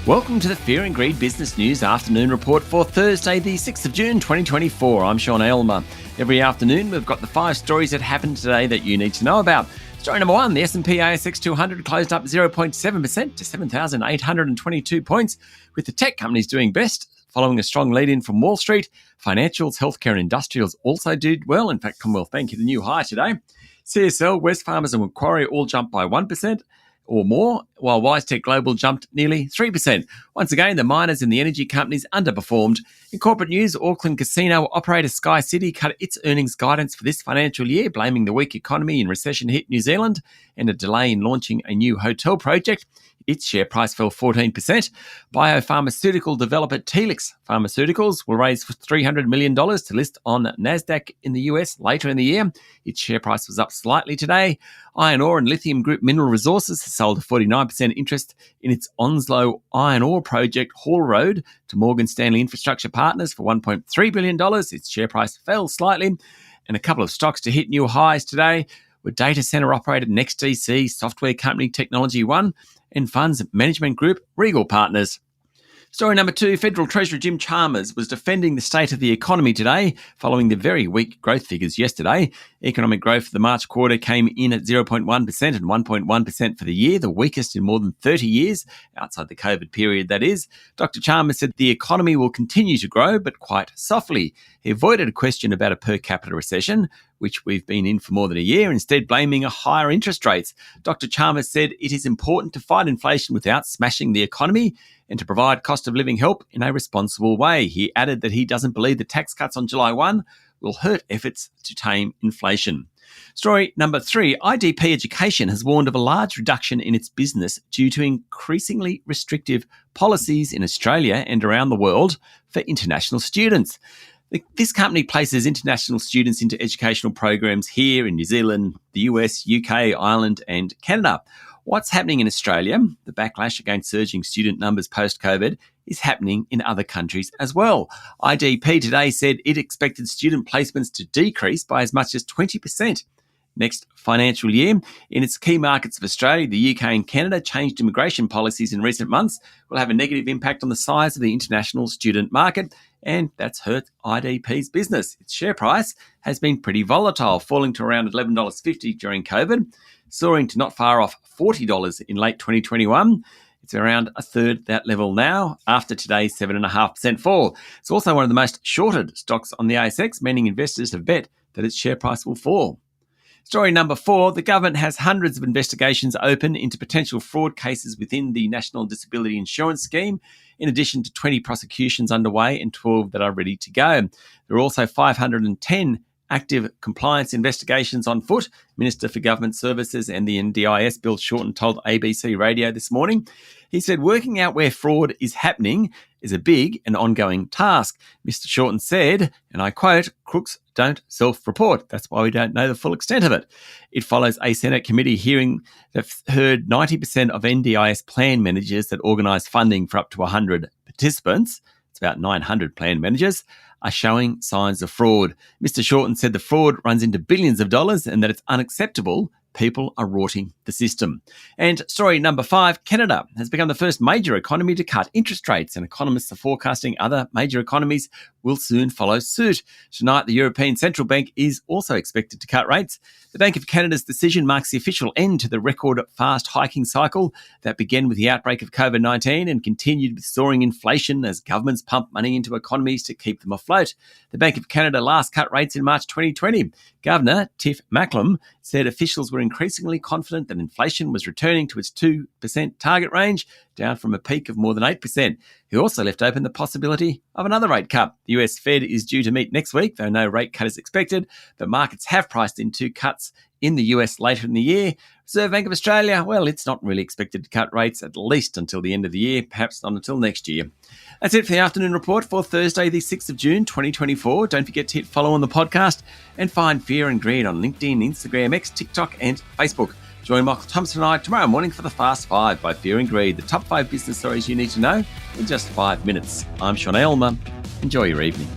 Welcome to the Fear and Greed Business News Afternoon Report for Thursday, the 6th of June, 2024. I'm Sean Aylmer. Every afternoon, we've got the 5 stories that happened today that you need to know about. Story number 1, the S&P ASX 200 closed up 0.7% to 7,822 points, with the tech companies doing best, following a strong lead-in from Wall Street. Financials, healthcare and industrials also did well. In fact, Commonwealth Bank hit a new high today. CSL, Wesfarmers and Macquarie all jumped by 1%. Or more, while WiseTech Global jumped nearly 3%. Once again, the miners and the energy companies underperformed. In corporate news, Auckland casino operator Sky City cut its earnings guidance for this financial year, blaming the weak economy and recession-hit New Zealand and a delay in launching a new hotel project. Its share price fell 14%. Biopharmaceutical developer Telix Pharmaceuticals will raise $300 million to list on NASDAQ in the US later in the year. Its share price was up slightly today. Iron ore and lithium group Mineral Resources has sold a 49% interest in its Onslow iron ore project Hall Road to Morgan Stanley Infrastructure Partners for $1.3 billion. Its share price fell slightly. And a couple of stocks to hit new highs today were data center operator NextDC, software company Technology One, and funds management group Regal Partners. Story number 2, Federal Treasurer Jim Chalmers was defending the state of the economy today following the very weak growth figures yesterday. Economic growth for the March quarter came in at 0.1% and 1.1% for the year, the weakest in more than 30 years, outside the COVID period, that is. Dr. Chalmers said the economy will continue to grow, but quite softly. He avoided a question about a per capita recession, which we've been in for more than a year, instead blaming a higher interest rates. Dr. Chalmers said it is important to fight inflation without smashing the economy and to provide cost of living help in a responsible way. He added that he doesn't believe the tax cuts on July 1 will hurt efforts to tame inflation. Story number 3, IDP Education has warned of a large reduction in its business due to increasingly restrictive policies in Australia and around the world for international students. This company places international students into educational programs here in New Zealand, the US, UK, Ireland and Canada. What's happening in Australia, the backlash against surging student numbers post-COVID, is happening in other countries as well. IDP today said it expected student placements to decrease by as much as 20% next financial year. In its key markets of Australia, the UK and Canada, changed immigration policies in recent months will have a negative impact on the size of the international student market, and that's hurt IDP's business. Its share price has been pretty volatile, falling to around $11.50 during COVID, soaring to not far off $40 in late 2021. It's around a third that level now after today's 7.5% fall. It's also one of the most shorted stocks on the ASX, meaning investors have bet that its share price will fall. Story number 4, the government has hundreds of investigations open into potential fraud cases within the National Disability Insurance Scheme, in addition to 20 prosecutions underway and 12 that are ready to go. There are also 510 active compliance investigations on foot. Minister for Government Services and the NDIS, Bill Shorten, told ABC Radio this morning. He said working out where fraud is happening is a big and ongoing task. Mr. Shorten said, and I quote, "Crooks don't self-report. That's why we don't know the full extent of it." It follows a Senate committee hearing that heard 90% of NDIS plan managers that organise funding for up to 100 participants, it's about 900 plan managers, are showing signs of fraud. Mr. Shorten said the fraud runs into billions of dollars and that it's unacceptable. People are rorting the system. And story number 5, Canada has become the first major economy to cut interest rates, and economists are forecasting other major economies will soon follow suit. Tonight, the European Central Bank is also expected to cut rates. The Bank of Canada's decision marks the official end to the record fast hiking cycle that began with the outbreak of COVID-19 and continued with soaring inflation as governments pump money into economies to keep them afloat. The Bank of Canada last cut rates in March 2020. Governor Tiff Macklem said officials were increasingly confident that inflation was returning to its 2% target range, down from a peak of more than 8%. He also left open the possibility of another rate cut. The US Fed is due to meet next week, though no rate cut is expected, but markets have priced in 2 cuts in the US later in the year. Reserve Bank of Australia, well, it's not really expected to cut rates at least until the end of the year, perhaps not until next year. That's it for the afternoon report for Thursday, the 6th of June, 2024. Don't forget to hit follow on the podcast and find Fear and Greed on LinkedIn, Instagram, X, TikTok and Facebook. Join Michael Thompson and I tomorrow morning for the Fast 5 by Fear and Greed, the top 5 business stories you need to know in just 5 minutes. I'm Sean Aylmer. Enjoy your evening.